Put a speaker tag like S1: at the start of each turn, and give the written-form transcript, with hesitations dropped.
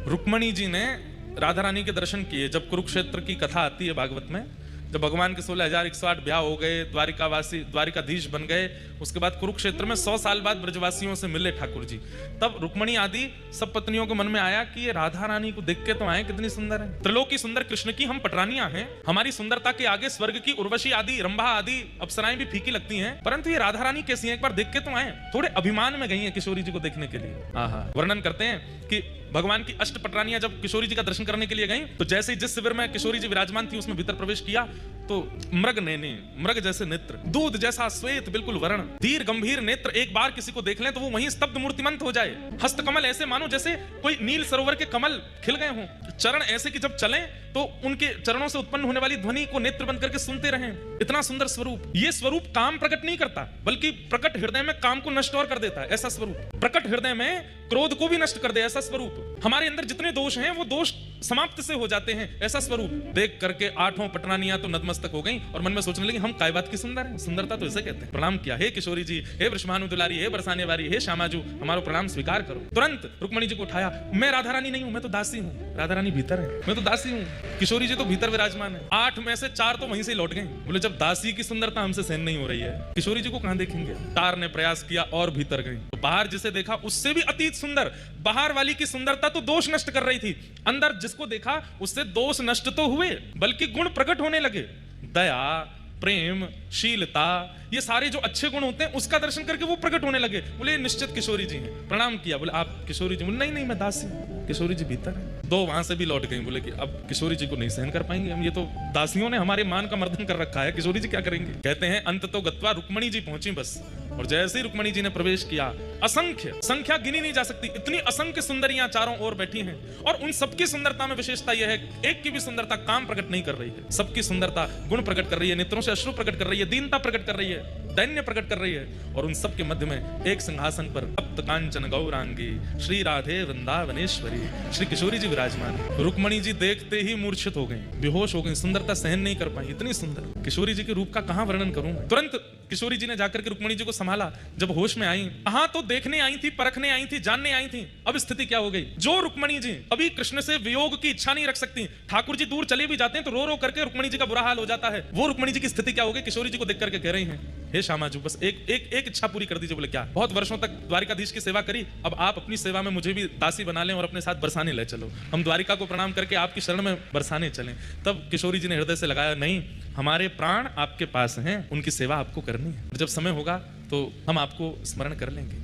S1: रुक्मणी जी ने राधा रानी के दर्शन किए। जब कुरुक्षेत्र की कथा आती है भागवत में, जब भगवान के 16,108 ब्याह हो गए, द्वारिकाधीश बन गए, उसके बाद कुरुक्षेत्र में 100 साल बाद ब्रजवासियों से मिले ठाकुर जी, तब रुक्मणी आदि सब पत्नियों के मन में आया कि ये राधा रानी को देख के तो आए, कितनी सुंदर है, त्रिलोकी सुंदर कृष्ण की हम पटरानियां हैं, हमारी सुंदरता के आगे स्वर्ग की उर्वशी आदि, रंभा आदि अप्सराएं भी फीकी लगती हैं, परंतु ये राधा रानी कैसी है, एक बार देख के तो आए। थोड़े अभिमान में गई है किशोरी जी को देखने के लिए। वर्णन करते हैं कि भगवान की अष्ट पटरानियां जब किशोरी जी का दर्शन करने के लिए गईं, तो जैसे ही जिस शिविर में किशोरी जी विराजमान थी उसमें भीतर प्रवेश किया, तो मृग नैने, मृग जैसे नेत्र, दूध जैसा श्वेत बिल्कुल वर्ण, धीर गंभीर नेत्र, एक बार किसी को देख लें तो वो वहीं स्तब्ध मूर्तिमंत हो जाए। हस्तकमल ऐसे मानो जैसे कोई नील सरोवर के कमल खिल गए हों। चरण ऐसे कि जब चलें तो उनके चरणों से उत्पन्न होने वाली ध्वनि को नेत्र बंद करके सुनते रहें। इतना सुंदर स्वरूप। ये स्वरूप काम प्रकट नहीं करता, बल्कि प्रकट हृदय में काम को नष्ट और कर देता है, ऐसा स्वरूप। प्रकट हृदय में क्रोध को भी नष्ट कर दे, ऐसा स्वरूप। हमारे अंदर जितने दोष हैं वो दोष समाप्त से हो जाते हैं, ऐसा स्वरूप। देख करके 8 पटरानियां तो नतमस्तक हो गईं और मन में सोचने लगी हम काय बात की सुंदर हैं, सुंदरता तो इसे कहते हैं। प्रणाम किया, हे किशोरी जी, हे वृषभानु दुलारी, हे बरसाने वाली, हे श्यामाजू, हमारा प्रणाम स्वीकार करो। तुरंत रुक्मणी जी को उठाया, मैं राधा रानी नहीं हूं, मैं तो दासी हूं। राधा रानी भीतर है, मैं तो दासी हूं। किशोरी जी तो भीतर विराजमान है। 8 में से 4 तो वहीं से लौट गए। बोले जब दासी की सुंदरता हमसे सहन नहीं हो रही है, किशोरी जी को कहां देखेंगे। 4 ने प्रयास किया और भीतर गई, तो बाहर जिसे देखा उससे भी अतीत सुंदर। बाहर वाली की सुंदरता तो दोष नष्ट कर रही थी, अंदर जिसको देखा उससे दोष नष्ट तो हुए बल्कि गुण प्रकट होने लगे। दया, प्रेम, शीलता, ये सारे जो अच्छे गुण होते हैं उसका दर्शन करके वो प्रकट होने लगे। बोले निश्चित किशोरी जी हैं। प्रणाम किया, बोले आप किशोरी जी? बोले नहीं मैं दासी। किशोरी जी भीतर है। 2 वहां से भी लौट गई। बोले कि अब किशोरी जी को नहीं सहन कर पाएंगे हम, ये तो दासियों ने हमारे मान का मर्दन कर रखा है, किशोरी जी क्या करेंगे। कहते हैं अंत तो गत्वा रुक्मणी जी पहुंची बस, और जैसे ही रुक्मणी जी ने प्रवेश किया, असंख्य, संख्या गिनी नहीं जा सकती, इतनी असंख्य सुंदरियां चारों ओर बैठी हैं, और उन सबकी सुंदरता में विशेषता यह है, एक की भी सुंदरता काम प्रकट नहीं कर रही है, सबकी सुंदरता गुण प्रकट कर रही है, नेत्रों से अश्रु प्रकट कर रही है, दीनता प्रकट कर रही है, दैन्य प्रकट कर रही है, और उन सबके मध्य में एक सिंहासन पर तप्त कांचन गौरांगी श्री राधे वृंदावनेश्वरी श्री किशोरी जी विराजमान। रुक्मणी जी देखते ही मूर्छित हो गई, बेहोश हो गई, सुंदरता सहन नहीं कर पाई, इतनी सुंदर किशोरी जी के रूप का कहां वर्णन करूं। तुरंत किशोरी जी ने जाकर के रुक्मणी जी को संभाला। जब होश में आई, कहां तो देखने आई थी, परखने आई थी, जानने आई थी, अब स्थिति क्या हो गई। जो रुक्मणी जी अभी कृष्ण से वियोग की इच्छा नहीं रख सकती, ठाकुर जी दूर चले भी जाते हैं तो रो रो करके रुक्मणी जी का बुरा हाल हो जाता है, वो रुक्मणी जी की स्थिति क्या हो गई। किशोरी जी को देख करके कह रही हैं, हे श्यामाजू बस एक इच्छा पूरी कर दीजिए। बोले क्या? बहुत वर्षों तक द्वारिकाधीश की सेवा करी, अब आप अपनी सेवा में मुझे भी दासी बना लें और अपने साथ बरसाने ले चलो, हम द्वारिका को प्रणाम करके आपकी शरण में बरसाने चलें। तब किशोरी जी ने हृदय से लगाया, नहीं, हमारे प्राण आपके पास हैं, उनकी सेवा आपको करनी है, जब समय होगा तो हम आपको स्मरण कर लेंगे।